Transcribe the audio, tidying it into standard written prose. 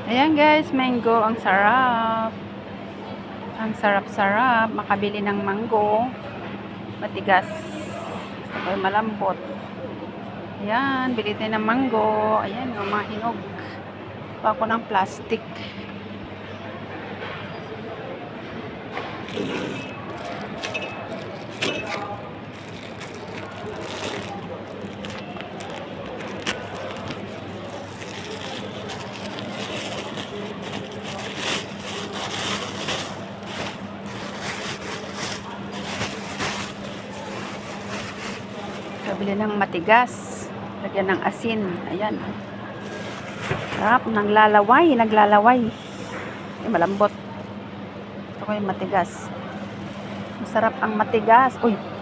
Ayan guys, mango. Ang sarap. Ang sarap-sarap. Makabili ng mango. Matigas. Gusto ko yung malambot. Ayan, bili tayo ng mango. Ayan, yung mga hinog. Pa ako ng plastic. Kabili ng matigas. Lagyan ng asin. Ayan. Sarap. Naglalaway. Ay, malambot. Ito ko yung matigas. Masarap ang matigas. Uy!